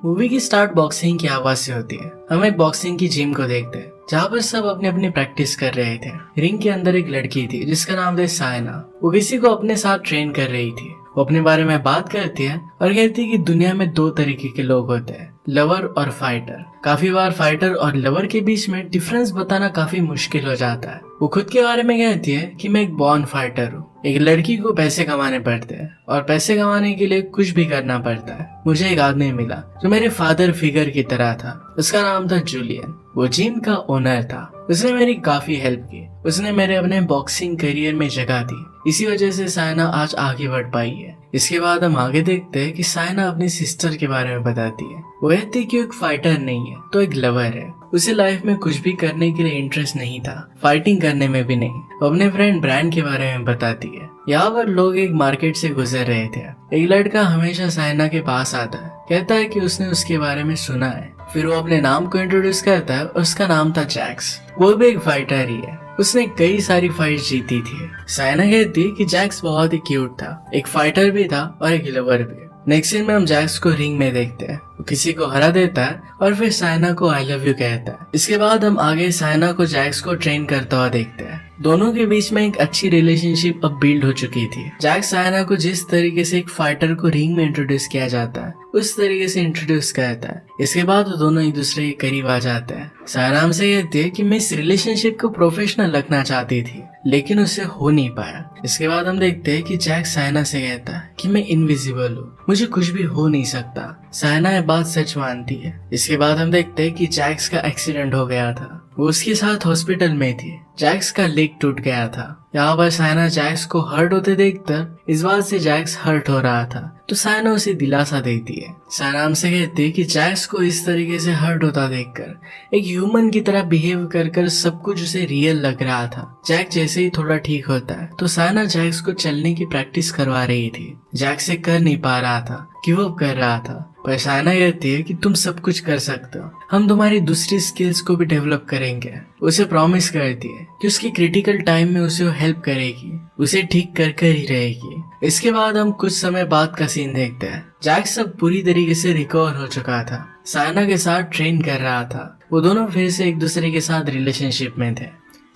Movie की start boxing की आवाज से होती है। हम एक बॉक्सिंग की जिम को देखते हैं जहाँ पर सब अपनी अपनी प्रैक्टिस कर रहे थे। रिंग के अंदर एक लड़की थी जिसका नाम था सायना। वो किसी को अपने साथ ट्रेन कर रही थी। वो अपने बारे में बात करती है और कहती है कि दुनिया में दो तरीके के लोग होते हैं, लवर और फाइटर। काफी बार फाइटर और लवर के बीच में डिफरेंस बताना काफी मुश्किल हो जाता है। वो खुद के बारे में कहती है कि मैं एक बॉर्न फाइटर हूँ। एक लड़की को पैसे कमाने पड़ते हैं और पैसे कमाने के लिए कुछ भी करना पड़ता है। मुझे एक आदमी मिला जो मेरे फादर फिगर की तरह था। उसका नाम था जूलियन। वो जिम का ओनर था। उसने मेरी काफी हेल्प की। उसने मेरे अपने बॉक्सिंग करियर में जगह दी। इसी वजह से सायना आज आगे बढ़ पाई है। इसके बाद हम आगे देखते हैं कि सायना अपनी सिस्टर के बारे में बताती है। वो कहती है कि वो एक फाइटर नहीं है तो एक लवर है। उसे लाइफ में कुछ भी करने के लिए इंटरेस्ट नहीं था, फाइटिंग करने में भी नहीं। वो अपने फ्रेंड ब्रांड के बारे में बताती है। यहाँ पर लोग एक मार्केट से गुजर रहे थे। एक लड़का हमेशा सायना के पास आता है, कहता है कि उसने उसके बारे में सुना है। फिर वो अपने नाम को इंट्रोड्यूस करता है। उसका नाम था जैक्स। वो भी एक फाइटर ही है। उसने कई सारी फाइट जीती थी। सायना कहती है कि जैक्स बहुत ही क्यूट था, एक फाइटर भी था और एक लवर भी। नेक्स्ट सीन में हम जैक्स को रिंग में देखते हैं। वो किसी को हरा देता है और फिर सायना को आई लव यू कहता है। इसके बाद हम आगे सायना को जैक्स को ट्रेन करता हुआ देखते हैं। दोनों के बीच में एक अच्छी रिलेशनशिप अब बिल्ड हो चुकी थी। जैक्स सायना को जिस तरीके से एक फाइटर को रिंग में इंट्रोड्यूस किया जाता है उस तरीके से इंट्रोड्यूस करता है। इसके बाद वो दोनों एक दूसरे के करीब आ जाते हैं। सायना हमसे कहती है कि मैं इस रिलेशनशिप को प्रोफेशनल रखना चाहती थी लेकिन उससे हो नहीं पाया। इसके बाद हम देखते हैं कि जैक्स सायना से कहता है कि मैं इनविजिबल हूँ, मुझे कुछ भी हो नहीं सकता। सायना ये बात सच मानती है। इसके बाद हम देखते हैं कि जैक्स का एक्सीडेंट हो गया था। वो उसके साथ हॉस्पिटल में थी। जैक्स का लेग टूट गया था। यहाँ पर सायना जैक्स को हर्ट होते देखकर इस बात से जैक्स हर्ट हो रहा था तो सायना उसे दिलासा देती है। सायना हमसे कहती है कि जैक्स को इस तरीके से हर्ट होता देखकर एक ह्यूमन की तरह बिहेव कर सब कुछ उसे रियल लग रहा था। जैक्स जैसे ही थोड़ा ठीक होता है तो सायना जैक्स को चलने की प्रैक्टिस करवा रही थी। जैक्स से कर नहीं पा रहा था, गिव अप कर रहा था। पर सायना कहती है कि तुम सब कुछ कर सकते हो, हम तुम्हारी दूसरी स्किल्स को भी डेवलप करेंगे। उसे प्रॉमिस करती है कि उसकी क्रिटिकल टाइम में उसे हेल्प करेगी, उसे ठीक कर ही रहेगी। इसके बाद हम कुछ समय बाद का सीन देखते हैं। जैक्स अब पूरी तरीके से रिकवर हो चुका था, सायना के साथ ट्रेन कर रहा था। वो दोनों फिर से एक दूसरे के साथ रिलेशनशिप में थे।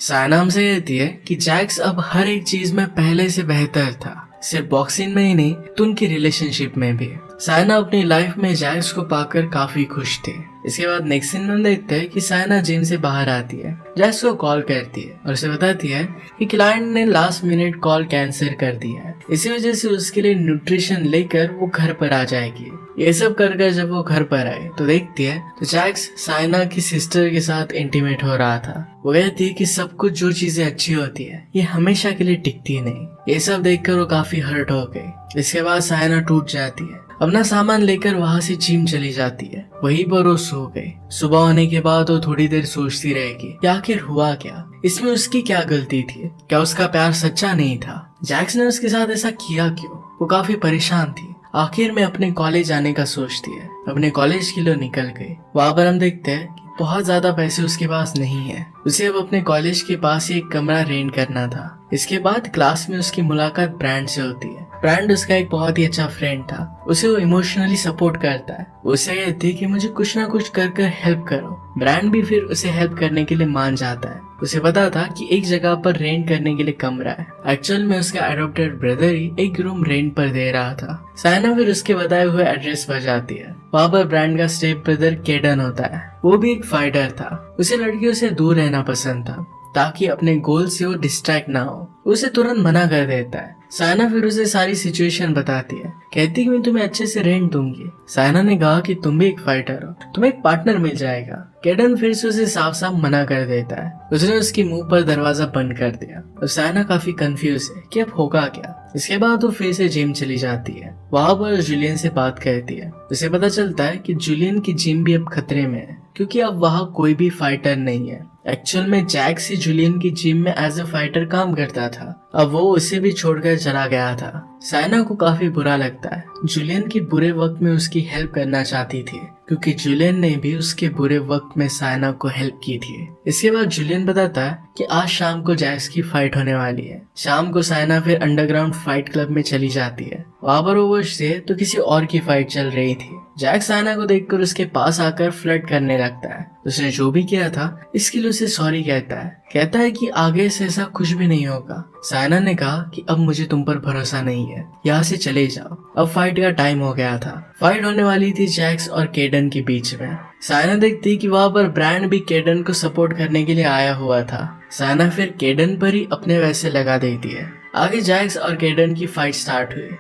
सायना हमसे कहती है कि जैक्स अब हर एक चीज में पहले से बेहतर था, सिर्फ बॉक्सिंग में ही नहीं तो उनकी रिलेशनशिप में भी। सायना अपनी लाइफ में जैक्स को पाकर काफी खुश थी। इसके बाद नेक्स्ट सीन में देखते हैं कि सायना जिम से बाहर आती है, जैक्स को कॉल करती है और उसे बताती है कि क्लाइंट ने लास्ट मिनट कॉल कैंसिल कर दिया है, इसी वजह से उसके लिए न्यूट्रिशन लेकर वो घर पर आ जाएगी। ये सब कर जब वो घर पर आए तो देखती है तो जैक्स सायना की सिस्टर के साथ इंटीमेट हो रहा था। वो कहती है कि सब कुछ जो चीजें अच्छी होती है ये हमेशा के लिए टिकती नहीं। ये सब देखकर वो काफी हर्ट हो गई। इसके बाद सायना टूट जाती है, अपना सामान लेकर वहाँ से जिम चली जाती है। वहीं पर वो सो गई। सुबह होने के बाद वो थोड़ी देर सोचती रहेगी कि आखिर हुआ क्या, इसमें उसकी क्या गलती थी, क्या उसका प्यार सच्चा नहीं था, जैक्स ने उसके साथ ऐसा किया क्यों। वो काफी परेशान थी। आखिर में अपने कॉलेज आने का सोचती है, अपने कॉलेज के लिए निकल गई। वहाँ पर हम देखते हैं कि बहुत ज्यादा पैसे उसके पास नहीं है। उसे अब अपने कॉलेज के पास ही एक कमरा रेंट करना था। इसके बाद क्लास में उसकी मुलाकात ब्रांड से होती है। ब्रांड उसका एक बहुत ही अच्छा फ्रेंड था, उसे वो इमोशनली सपोर्ट करता है। उसे कहती है कि मुझे कुछ ना कुछ कर हेल्प करो। ब्रांड भी फिर उसे हेल्प करने के लिए मान जाता है। उसे पता था कि एक जगह पर रेंट करने के लिए कमरा है। एक्चुअल में उसका एडॉप्टेड ब्रदर ही एक रूम रेंट पर दे रहा था। सायना फिर उसके बताए हुए एड्रेस पर जाती है। वहाँ पर ब्रांड का स्टेप ब्रदर केडन होता है। वो भी एक फाइटर था। उसे लड़कियों से दूर रहना पसंद था ताकि अपने गोल से वो डिस्ट्रैक्ट ना हो। उसे तुरंत मना कर देता है। सायना फिर उसे सारी सिचुएशन बताती है, कहती कि मैं तुम्हें अच्छे से रेंट दूंगी। सायना ने कहा कि तुम भी एक फाइटर हो, तुम्हें एक पार्टनर मिल जाएगा। केडन फिर से उसे साफ साफ मना कर देता है। उसने उसके मुंह पर दरवाजा बंद कर दिया और सायना काफी कंफ्यूज है कि अब होगा क्या। इसके बाद वो फिर से जिम चली जाती है। वहाँ पर जूलियन से बात करती है। उसे पता चलता है कि जूलियन की जिम भी अब खतरे में है क्योंकि अब वहाँ कोई भी फाइटर नहीं है। एक्चुअल में जैक्स ही जूलियन की जिम में एज ए फाइटर काम करता था। अब वो उसे भी छोड़कर चला गया था। साइना को काफी बुरा लगता है। जूलियन की बुरे वक्त में उसकी हेल्प करना चाहती थी क्योंकि जूलियन ने भी उसके बुरे वक्त में साइना को हेल्प की थी। इसके बाद जूलियन बताता है कि आज शाम को जैक्स की फाइट होने वाली है। शाम को साइना फिर अंडरग्राउंड फाइट क्लब में चली जाती है। वहां पर वो से तो किसी और की फाइट चल रही थी। जैक्स साइना को देखकर उसके पास आकर फ्लर्ट करने लगता है। उसने जो भी किया था इसके लिए उसे सॉरी कहता है कि आगे से ऐसा कुछ भी नहीं होगा। साइना ने कहा कि अब मुझे तुम पर भरोसा नहीं है, यहाँ से चले जाओ। अब फाइट का टाइम हो गया था। फाइट होने वाली थी जैक्स और केडन के बीच में। साइना देखती कि वहां पर ब्रांड भी केडन को सपोर्ट करने के लिए आया हुआ था। साइना फिर केडन पर ही अपने वैसे लगा देती है। आगे जैक्स और केडन की फाइट स्टार्ट हुई।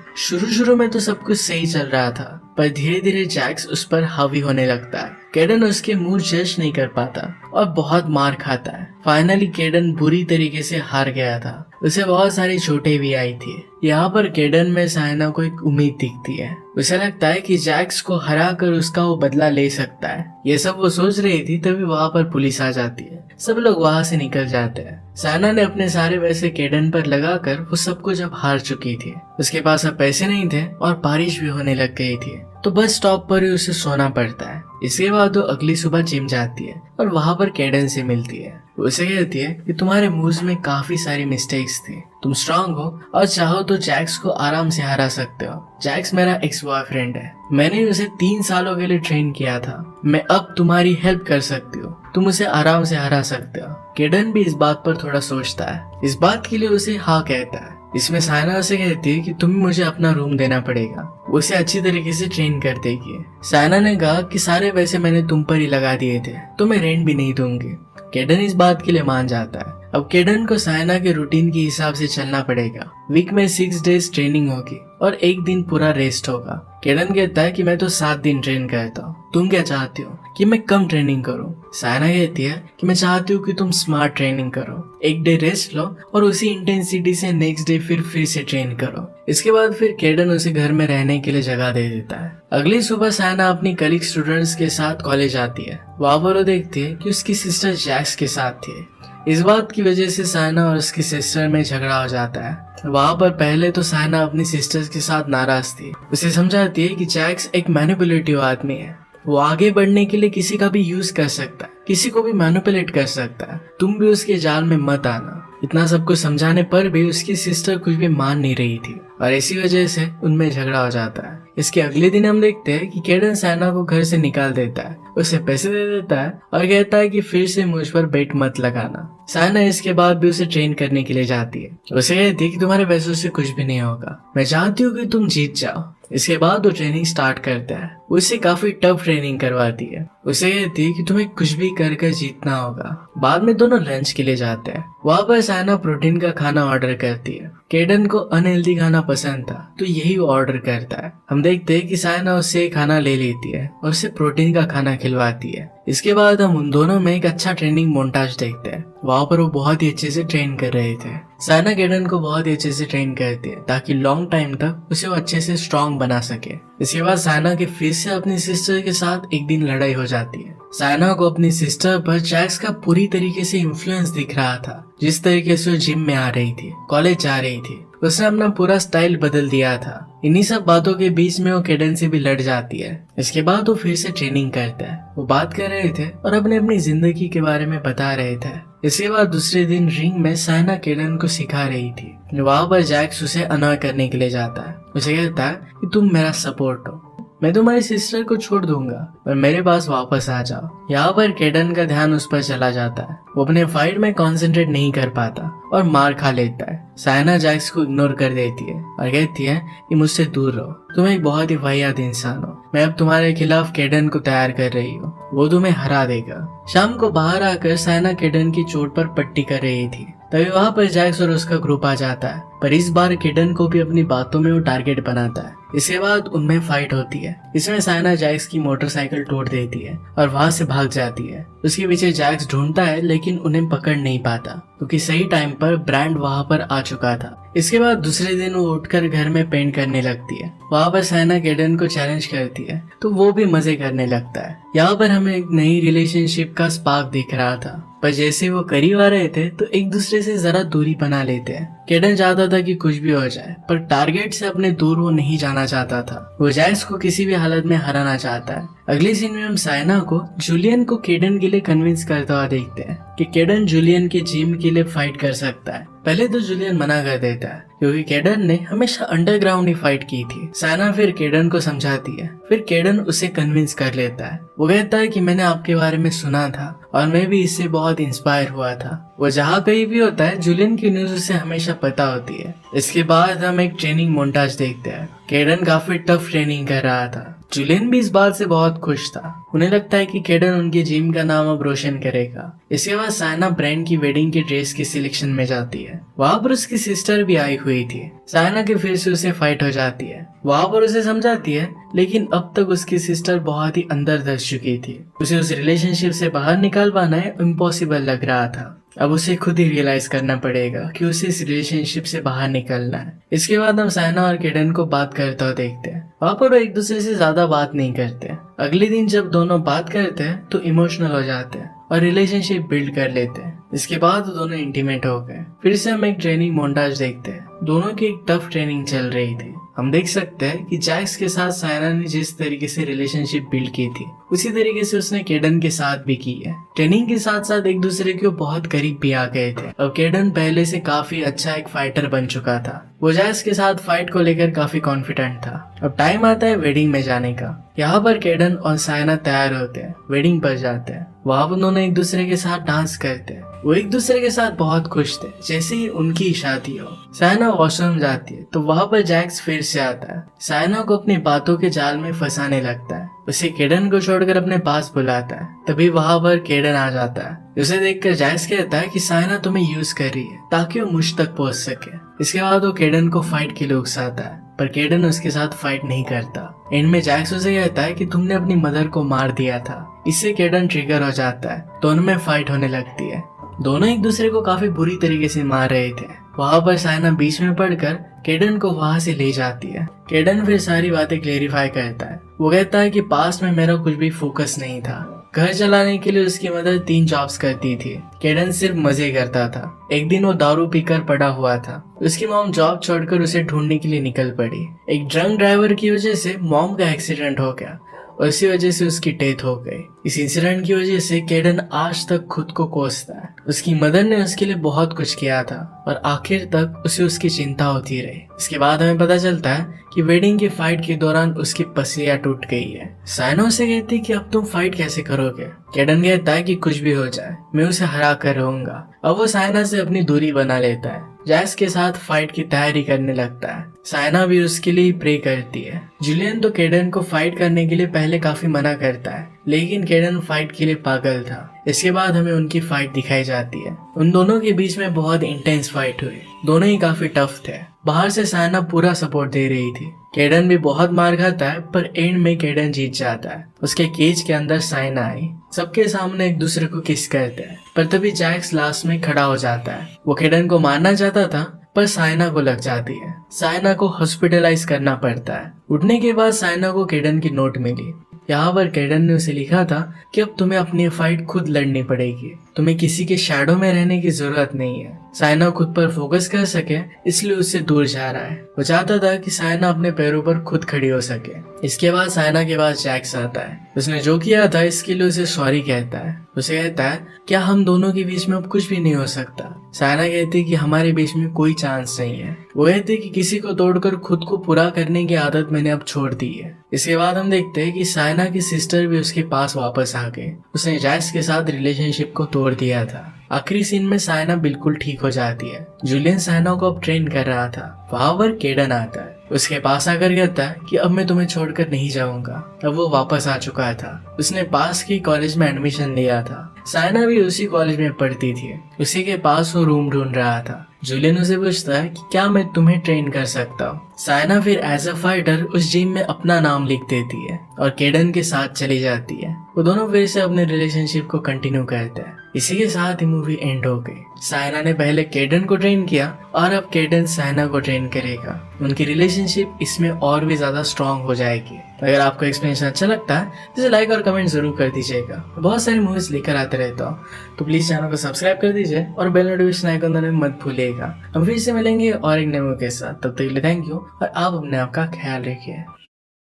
शुरू में तो सब कुछ सही चल रहा था, पर धीरे धीरे जैक्स उस पर हावी होने लगता है। केडन उसके मुंह जज नहीं कर पाता और बहुत मार खाता है। फाइनली केडन बुरी तरीके से हार गया था। उसे बहुत सारी चोटें भी आई थी। यहाँ पर केडन में साइना को एक उम्मीद दिखती है। उसे लगता है कि जैक्स को हरा कर उसका वो बदला ले सकता है। ये सब वो सोच रही थी, तभी वहाँ पर पुलिस आ जाती है। सब लोग वहाँ से निकल जाते हैं। साइना ने अपने सारे पैसे केडन पर लगाकर वो सब कुछ अब हार चुकी थी। उसके पास अब पैसे नहीं थे और बारिश भी होने लग गई थी, तो बस स्टॉप पर ही उसे सोना पड़ता है। इसके बाद वो अगली सुबह जिम जाती है और वहाँ पर केडन से मिलती है। उसे कहती है कि तुम्हारे मूव्स में काफी सारी मिस्टेक्स थी, तुम स्ट्रांग हो और चाहो तो जैक्स को आराम से हरा सकते हो। जैक्स मेरा एक्स बॉयफ्रेंड है, मैंने उसे 3 सालों के लिए ट्रेन किया था। मैं अब तुम्हारी हेल्प कर सकती हूँ, तुम उसे आराम से हरा सकते हो। केडन भी इस बात पर थोड़ा सोचता है। इस बात के लिए उसे हाँ कहता है। इसमें साइना उसे कहती है कि तुम्हें मुझे अपना रूम देना पड़ेगा, उसे अच्छी तरीके से ट्रेन कर देगी। साइना ने कहा कि सारे पैसे मैंने तुम पर ही लगा दिए थे, तो मैं रेंट भी नहीं दूंगी। केडन इस बात के लिए मान जाता है। अब केडन को साइना के रूटीन के हिसाब से चलना पड़ेगा। वीक में 6 डेज ट्रेनिंग होगी और 1 दिन पूरा रेस्ट होगा। केडन कहता है कि मैं तो 7 दिन ट्रेन करता हूँ, तुम क्या चाहती हो कि मैं कम ट्रेनिंग करूँ? साइना कहती है कि मैं चाहती हूँ कि तुम स्मार्ट ट्रेनिंग करो, 1 डे रेस्ट लो और उसी इंटेंसिटी से नेक्स्ट डे फिर से ट्रेन करो। इसके बाद फिर केडन उसे घर में रहने के लिए जगह दे देता है। अगली सुबह साइना अपनी कलीग स्टूडेंट्स के साथ कॉलेज आती है। वहाँ पर वो देखती है कि उसकी सिस्टर जैक्स के साथ थी। इस बात की वजह से साइना और उसकी सिस्टर में झगड़ा हो जाता है। वहाँ पर पहले तो साइना अपनी सिस्टर्स के साथ नाराज थी। उसे समझाती है कि जैक्स एक मैनिपुलेटिव आदमी है, वो आगे बढ़ने के लिए किसी का भी यूज कर सकता है, किसी को भी मैनिपुलेट कर सकता है। तुम भी उसके जाल में मत आना। इतना सब कुछ समझाने पर भी उसकी सिस्टर कुछ भी मान नहीं रही थी और इसी वजह से उनमें झगड़ा हो जाता है। इसके अगले दिन हम देखते हैं कि केडन साइना को घर से निकाल देता है, उसे पैसे दे देता है और कहता है कि फिर से मुझ पर बेट मत लगाना। साइना इसके बाद भी उसे ट्रेन करने के लिए जाती है। उसे कहती है कि तुम्हारे पैसों से कुछ भी नहीं होगा, मैं चाहती हूँ कि तुम जीत जाओ। इसके बाद वो ट्रेनिंग स्टार्ट करता है। उससे काफी टफ ट्रेनिंग करवाती है। उसे कहती है कि तुम्हें कुछ भी कर जीतना होगा। बाद में दोनों लंच के लिए जाते हैं। वहाँ पर साइना प्रोटीन का खाना ऑर्डर करती है। केडन को अनहेल्दी खाना पसंद था, तो यही वो ऑर्डर करता है। हम देखते हैं कि साइना उससे खाना ले लेती है और उसे प्रोटीन का खाना खिलवाती है। इसके बाद हम उन दोनों में एक अच्छा ट्रेनिंग मोन्टाज देखते हैं। वहाँ पर वो बहुत ही अच्छे से ट्रेन कर रहे थे। साइना केडन को बहुत ही अच्छे से ट्रेन करती है ताकि लॉन्ग टाइम तक उसे वो अच्छे से स्ट्रॉन्ग बना सके। इसके बाद साइना के फिर से अपनी सिस्टर के साथ एक दिन लड़ाई हो जाती है। साइना को अपनी सिस्टर पर जैक्स का पूरी तरीके से इन्फ्लुएंस दिख रहा था। जिस तरीके से वो जिम में आ रही थी, कॉलेज जा रही थी, उसने अपना पूरा स्टाइल बदल दिया था। इन्हीं सब बातों के बीच में वो केडन से भी लड़ जाती है। इसके बाद वो फिर से ट्रेनिंग करता है। वो बात कर रहे थे और अपनी जिंदगी के बारे में बता रहे थे। इसके बाद दूसरे दिन रिंग में साइना केडन को सिखा रही थी। वहाँ पर जैक्स उसे अनॉय करने के लिए जाता है। उसे कहता है कि तुम मेरा सपोर्ट हो, मैं तुम्हारी सिस्टर को छोड़ दूंगा पर मेरे पास वापस आ जाओ। यहाँ पर केडन का ध्यान उस पर चला जाता है। वो अपने फाइट में कंसंट्रेट नहीं कर पाता और मार खा लेता है। साइना जैक्स को इग्नोर कर देती है और कहती है कि मुझसे दूर रहो, तुम एक बहुत ही वाहियात इंसान हो। मैं अब तुम्हारे खिलाफ केडन को तैयार कर रही हूँ, वो तुम्हें हरा देगा। शाम को बाहर आकर साइना केडन की चोट पर पट्टी कर रही थी। तभी वहाँ पर जैक्स और उसका ग्रुप आ जाता है, पर इस बार केडन को भी अपनी बातों में वो टारगेट बनाता है। इसके बाद उनमें फाइट होती है। इसमें साइना जैक्स की मोटरसाइकिल तोड़ देती है और वहाँ से भाग जाती है। उसके पीछे जैक्स ढूंढता है लेकिन उन्हें पकड़ नहीं पाता क्योंकि सही टाइम पर ब्रांड वहाँ पर आ चुका था। इसके बाद दूसरे दिन वो उठकर घर में पेंट करने लगती है। वहाँ पर साइना केडन को चैलेंज करती है तो वो भी मजे करने लगता है। यहाँ पर हमें एक नई रिलेशनशिप का स्पार्क दिख रहा था, पर जैसे वो करीब आ रहे थे तो एक दूसरे से जरा दूरी बना लेते हैं। केडन चाहता था कि कुछ भी हो जाए, पर टारगेट से अपने दूर वो नहीं जाना चाहता था। वो जैक्स को किसी भी हालत में हराना चाहता है। अगले सीन में हम साइना को जूलियन को केडन के लिए कन्विंस करता हुआ देखते हैं कि केडन जूलियन के जिम के लिए फाइट कर सकता है। पहले तो जूलियन मना कर देता है क्योंकि केडन ने हमेशा अंडरग्राउंड ही फाइट की थी। साइना फिर केडन को समझाती है, फिर केडन उसे कन्विंस कर लेता है। वो कहता है कि मैंने आपके बारे में सुना था और मैं भी इससे बहुत इंस्पायर हुआ था। वो जहाँ कहीं भी होता है जूलियन की न्यूज उसे हमेशा पता होती है। इसके बाद हम एक ट्रेनिंग मोन्टाज देखते हैं। केडन काफी टफ ट्रेनिंग कर रहा था। जूलियन भी इस बात से बहुत खुश था। उन्हें लगता है कि केडन उनके जिम का नाम अब रोशन करेगा। इसके बाद साइना ब्रांड की वेडिंग के ड्रेस की सिलेक्शन में जाती है। वहाँ पर उसकी सिस्टर भी आई हुई थी। साइना के फिर से उसे फाइट हो जाती है। वहाँ पर उसे समझाती है, लेकिन अब तक उसकी सिस्टर बहुत ही अंदर धंस चुकी थी। उसे उस रिलेशनशिप से बाहर निकाल पाना इम्पॉसिबल लग रहा था। अब उसे खुद ही रियलाइज करना पड़ेगा कि उसे इस रिलेशनशिप से बाहर निकलना है। इसके बाद हम साइना और केडन को बात करते हुए देखते हैं। वहाँ पर वो एक दूसरे से ज्यादा बात नहीं करते। अगले दिन जब दोनों बात करते हैं तो इमोशनल हो जाते हैं और रिलेशनशिप बिल्ड कर लेते हैं। इसके बाद दोनों इंटीमेट हो गए। फिर से हम एक ट्रेनिंग मोन्टाज देखते हैं। दोनों की एक टफ ट्रेनिंग चल रही थी। हम देख सकते हैं कि जैक्स के साथ साइना ने जिस तरीके से रिलेशनशिप बिल्ड की थी उसी तरीके से उसने केडन के साथ भी की है। ट्रेनिंग के साथ साथ एक दूसरे के बहुत करीब भी आ गए थे। अब केडन पहले से काफी अच्छा एक फाइटर बन चुका था। वो जैक्स के साथ फाइट को लेकर काफी कॉन्फिडेंट था। अब टाइम आता है वेडिंग में जाने का। यहाँ पर केडन और साइना तैयार होते हैं, वेडिंग पर जाते हैं। वहाँ पर दोनों एक दूसरे के साथ डांस करते हैं। वो एक दूसरे के साथ बहुत खुश थे। जैसे ही उनकी शादी हो, साइना वॉशरूम जाती है तो वहाँ पर जैक्स फिर से आता है। साइना को अपनी बातों के जाल में फंसाने लगता है। उसे केडन को छोड़कर अपने पास बुलाता है। तभी वहाँ पर केडन आ जाता है। उसे देखकर जैक्स कहता है कि साइना तुम्हें यूज कर रही है ताकि वो मुझ तक पहुंच सके। इसके बाद वो केडन को फाइट के लिए उकसाता है, पर केडन उसके साथ फाइट नहीं करता। एंड में जैक्स उसे कहता है कि तुमने अपनी मदर को मार दिया था। इससे केडन ट्रिगर हो जाता है। दोनों में फाइट होने लगती है। दोनों एक दूसरे को काफी बुरी तरीके से मार रहे थे। वहाँ पर साइना बीच में पड़कर केडन को वहाँ से ले जाती है। केडन फिर सारी बातें क्लेरिफाई करता है। वो कहता है कि पास्ट में मेरा कुछ भी फोकस नहीं था। घर चलाने के लिए उसकी मदर 3 जॉब्स करती थी। केडन सिर्फ मजे करता था। एक दिन वो दारू पीकर पड़ा हुआ था। उसकी मॉम जॉब छोड़कर उसे ढूंढने के लिए निकल पड़ी। एक ड्रंक ड्राइवर की वजह से मॉम का एक्सीडेंट हो गया और इसी वजह से उसकी डेथ हो गई। इस इंसिडेंट की वजह से केडन आज तक खुद को कोसता है। उसकी मदर ने उसके लिए बहुत कुछ किया था और आखिर तक उसे उसकी चिंता होती रही। इसके बाद हमें पता चलता है कि वेडिंग की फाइट के दौरान उसकी पसलियां टूट गई है। साइना उसे कहती है कि अब तुम फाइट कैसे करोगे। केडन कहता है कि कुछ भी हो जाए मैं उसे हरा कर रहूंगा। अब वो साइना से अपनी दूरी बना लेता है। जैक्स के साथ फाइट की तैयारी करने लगता है। साइना भी उसके लिए प्रे करती है। जूलियन तो केडन को फाइट करने के लिए पहले काफी मना करता है, लेकिन केडन फाइट के लिए पागल था। इसके बाद हमें उनकी फाइट दिखाई जाती है। उन दोनों के बीच में बहुत इंटेंस फाइट हुई। दोनों ही काफी टफ थे। बाहर से साइना पूरा सपोर्ट दे रही थी। केडन भी बहुत मार खाता है, पर एंड में केडन जीत जाता है। उसके केज के अंदर साइना आई। सबके सामने एक दूसरे को किस करते हैं, पर तभी जैक्स लास्ट में खड़ा हो जाता है। वो केडन को मारना चाहता था, पर साइना को लग जाती है। साइना को हॉस्पिटलाइज करना पड़ता है। उठने के बाद साइना को केडन की नोट मिली। यहाँ पर केडन ने उसे लिखा था कि अब तुम्हें अपनी फाइट खुद लड़नी पड़ेगी। तुम्हें किसी के शैडो में रहने की जरूरत नहीं है। साइना खुद पर फोकस कर सके, इसलिए उससे दूर जा रहा है। वो चाहता था कि साइना अपने पैरों पर खुद खड़ी हो सके। इसके बाद साइना के पास जैक्स आता है। उसने जो किया था इसके लिए उसे सॉरी कहता है। उसे कहता है क्या हम दोनों के बीच में अब कुछ भी नहीं हो सकता। साइना कहती है कि हमारे बीच में कोई चांस नहीं है। वो कहती है कि किसी को तोड़कर खुद को पूरा करने की आदत मैंने अब छोड़ दी है। इसके बाद हम देखते हैं कि साइना की सिस्टर भी उसके पास वापस आ गई। उसने जैक्स के साथ रिलेशनशिप को तोड़ दिया था। आखिरी सीन में साइना बिल्कुल ठीक हो जाती है। जूलियन साइना को अब ट्रेन कर रहा था। वहाँ पर केडन आता है। उसके पास आकर कहता है कि अब मैं तुम्हें छोड़कर नहीं जाऊंगा। अब वो वापस आ चुका था। उसने पास की कॉलेज में एडमिशन लिया था। साइना भी उसी कॉलेज में पढ़ती थी। उसी के पास वो रूम ढूंढ रहा था। जूलियन उसे पूछता है कि क्या मैं तुम्हें ट्रेन कर सकता हूँ। साइना फिर एज अ फाइटर उस जिम में अपना नाम लिख देती है और केडन के साथ चली जाती है। वो दोनों फिर से अपने रिलेशनशिप को कंटिन्यू करते हैं। इसी के साथ ही मूवी एंड हो गई। सायना ने पहले केडन को ट्रेन किया और अब केडन सायना को ट्रेन करेगा। उनकी रिलेशनशिप इसमें और भी ज्यादा स्ट्रांग हो जाएगी। अगर आपको एक्सप्लेनेशन अच्छा लगता है तो इसे लाइक और कमेंट जरूर कर दीजिएगा। बहुत सारी मूवीज लेकर आते रहता हूँ, तो प्लीज चैनल को सब्सक्राइब कर दीजिए और बेल नोटिफिकेशन आइकन दबाना मत भूलिएगा। हम फिर से मिलेंगे और एक नए मूवी के साथ। तब तक के लिए थैंक यू और आप अपने आप का ख्याल रखिए।